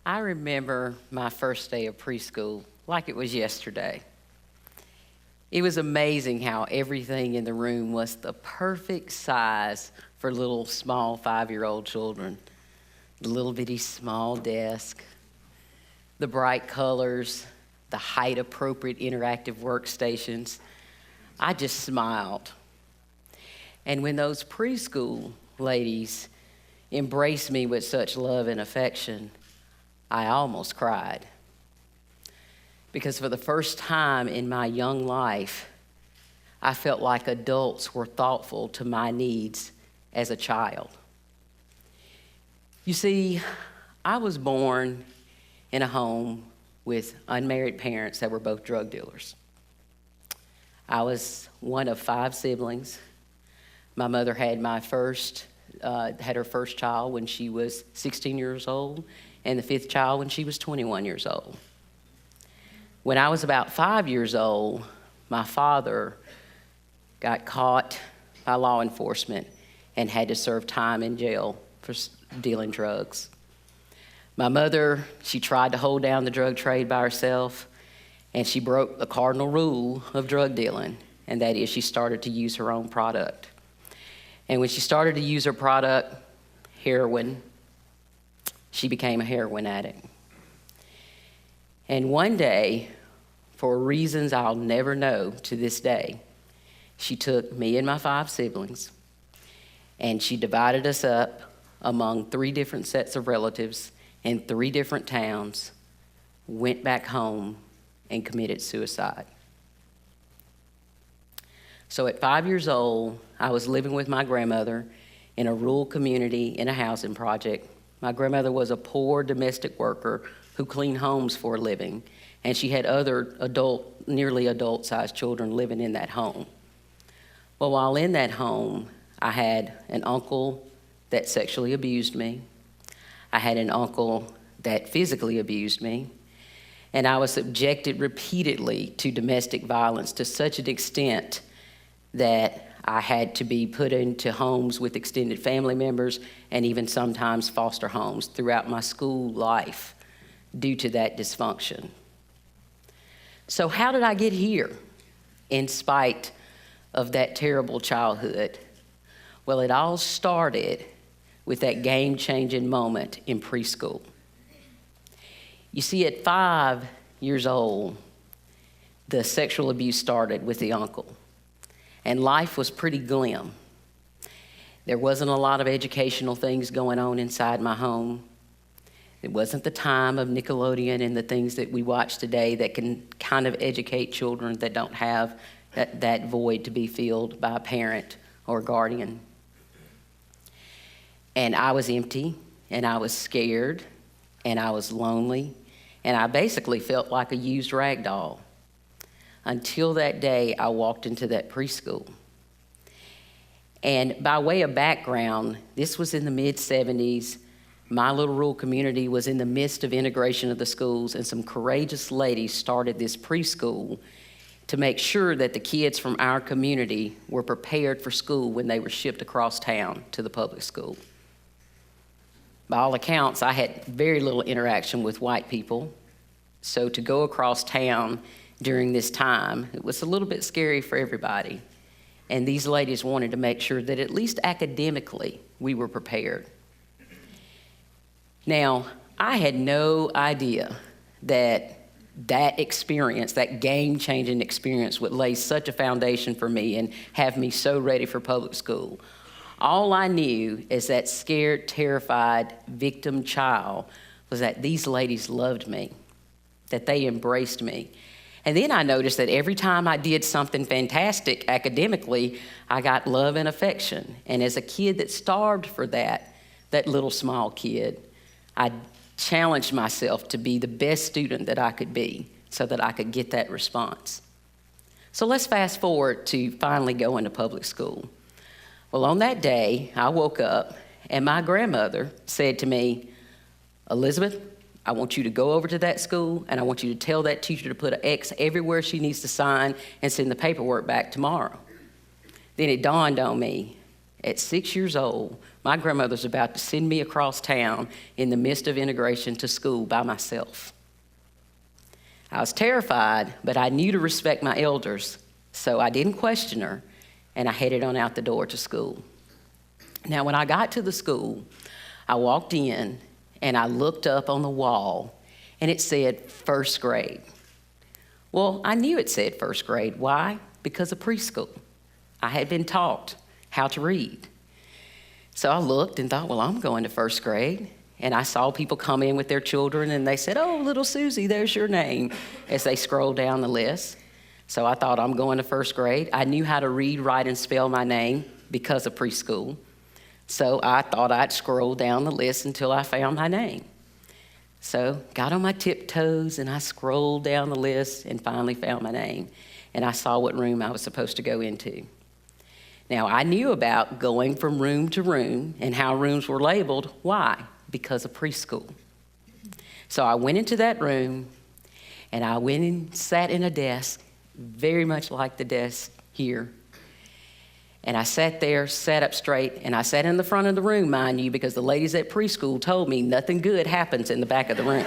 I remember my first day of preschool like it was yesterday. It was amazing how everything in the room was the perfect size for little small 5-year-old children. The little bitty small desk, the bright colors, the height appropriate interactive workstations. I just smiled. And when those preschool ladies embraced me with such love and affection, I almost cried. Because for the first time in my young life, I felt like adults were thoughtful to my needs as a child. You see, I was born in a home with unmarried parents that were both drug dealers. I was one of 5 siblings. My mother had her first child when she was 16 years old, and the 5th child when she was 21 years old. When I was about 5 years old, my father got caught by law enforcement and had to serve time in jail for dealing drugs. My mother, she tried to hold down the drug trade by herself, and she broke the cardinal rule of drug dealing, and that is she started to use her own product. And when she started to use her product, heroin, she became a heroin addict. And one day, for reasons I'll never know to this day, she took me and my 5 siblings, and she divided us up among 3 different sets of relatives in 3 different towns, went back home, and committed suicide. So at 5 years old, I was living with my grandmother in a rural community in a housing project. My grandmother was a poor domestic worker who cleaned homes for a living, and she had other nearly adult-sized children living in that home. Well, while in that home, I had an uncle that sexually abused me. I had an uncle that physically abused me, and I was subjected repeatedly to domestic violence to such an extent that I had to be put into homes with extended family members and even sometimes foster homes throughout my school life due to that dysfunction. So how did I get here in spite of that terrible childhood? Well, it all started with that game-changing moment in preschool. You see, at 5 years old, the sexual abuse started with the uncle. And life was pretty glim. There wasn't a lot of educational things going on inside my home. It wasn't the time of Nickelodeon and the things that we watch today that can kind of educate children that don't have that void to be filled by a parent or guardian. And I was empty, and I was scared, and I was lonely, and I basically felt like a used rag doll. Until that day, I walked into that preschool. And by way of background, this was in the mid-'70s. My little rural community was in the midst of integration of the schools, and some courageous ladies started this preschool to make sure that the kids from our community were prepared for school when they were shipped across town to the public school. By all accounts, I had very little interaction with white people, so to go across town during this time, it was a little bit scary for everybody. And these ladies wanted to make sure that at least academically we were prepared. Now, I had no idea that experience, that game-changing experience, would lay such a foundation for me and have me so ready for public school. All I knew is that scared, terrified victim child was that these ladies loved me, that they embraced me. And then I noticed that every time I did something fantastic academically, I got love and affection. And as a kid that starved for that little small kid, I challenged myself to be the best student that I could be so that I could get that response. So let's fast forward to finally going to public school. Well, on that day, I woke up and my grandmother said to me, "Elizabeth, I want you to go over to that school and I want you to tell that teacher to put an X everywhere she needs to sign and send the paperwork back tomorrow." Then it dawned on me, At 6 years old, my grandmother's about to send me across town in the midst of integration to school by myself. I was terrified, but I knew to respect my elders, so I didn't question her, and I headed on out the door to school. Now, when I got to the school, I walked in, and I looked up on the wall, and it said first grade. Well, I knew it said first grade. Why? Because of preschool. I had been taught how to read. So I looked and thought, well, I'm going to first grade. And I saw people come in with their children, and they said, oh, little Susie, there's your name, as they scrolled down the list. So I thought, I'm going to first grade. I knew how to read, write, and spell my name because of preschool. So I thought I'd scroll down the list until I found my name. So got on my tiptoes, and I scrolled down the list and finally found my name. And I saw what room I was supposed to go into. Now, I knew about going from room to room and how rooms were labeled. Why? Because of preschool. So I went into that room, and I went and sat in a desk, very much like the desk here. And I sat there, sat up straight, and I sat in the front of the room, mind you, because the ladies at preschool told me nothing good happens in the back of the room.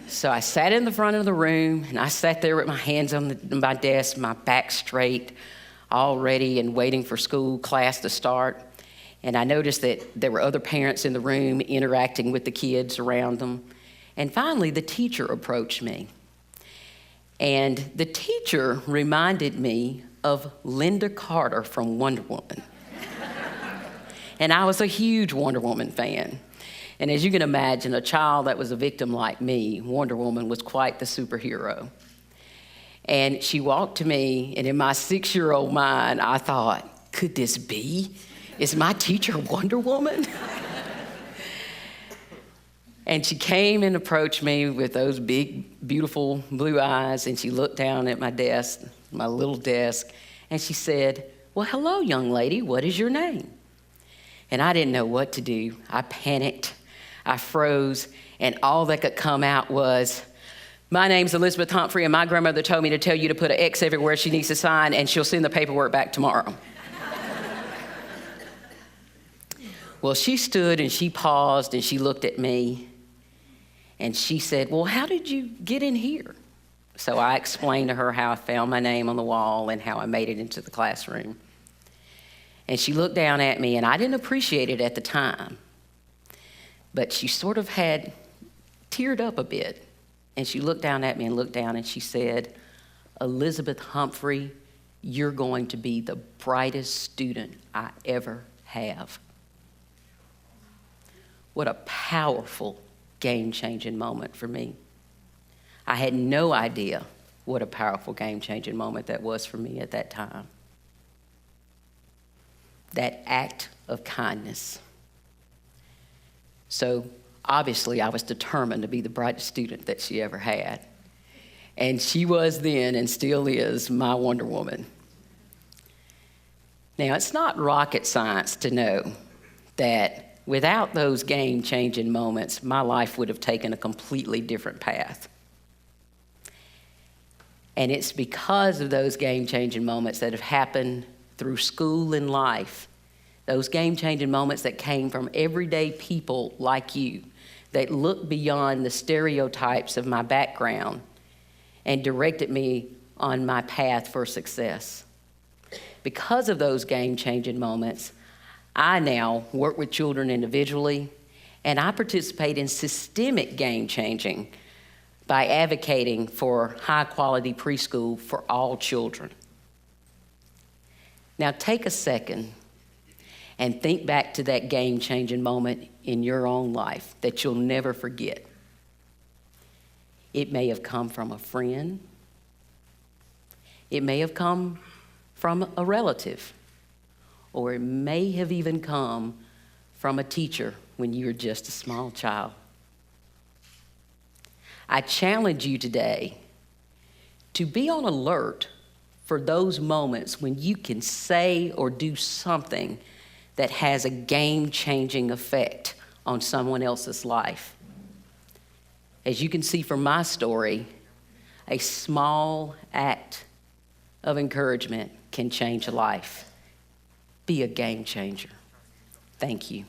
So I sat in the front of the room, and I sat there with my hands on my desk, my back straight, all ready and waiting for school class to start. And I noticed that there were other parents in the room interacting with the kids around them. And finally, the teacher approached me. And the teacher reminded me of Linda Carter from Wonder Woman. And I was a huge Wonder Woman fan. And as you can imagine, a child that was a victim like me, Wonder Woman was quite the superhero. And she walked to me, and in my 6-year-old mind, I thought, could this be? Is my teacher Wonder Woman? And she came and approached me with those big, beautiful blue eyes, and she looked down at my desk, my little desk, and she said, well, hello, young lady, what is your name? And I didn't know what to do. I panicked. I froze, and all that could come out was, my name's Elizabeth Humphrey, and my grandmother told me to tell you to put an X everywhere she needs to sign, and she'll send the paperwork back tomorrow. Well, she stood, and she paused, and she looked at me, and she said, well, how did you get in here? So I explained to her how I found my name on the wall and how I made it into the classroom. And she looked down at me, and I didn't appreciate it at the time. But she sort of had teared up a bit. And she looked down at me and looked down, and she said, Elizabeth Humphrey, you're going to be the brightest student I ever have. What a powerful, game-changing moment for me. I had no idea what a powerful, game-changing moment that was for me at that time. That act of kindness. So obviously I was determined to be the brightest student that she ever had. And she was then and still is my Wonder Woman. Now, it's not rocket science to know that without those game-changing moments, my life would have taken a completely different path. And it's because of those game-changing moments that have happened through school and life, those game-changing moments that came from everyday people like you, that looked beyond the stereotypes of my background and directed me on my path for success. Because of those game-changing moments, I now work with children individually, and I participate in systemic game-changing by advocating for high-quality preschool for all children. Now take a second and think back to that game-changing moment in your own life that you'll never forget. It may have come from a friend. It may have come from a relative. Or it may have even come from a teacher when you were just a small child. I challenge you today to be on alert for those moments when you can say or do something that has a game-changing effect on someone else's life. As you can see from my story, a small act of encouragement can change a life. Be a game changer. Thank you.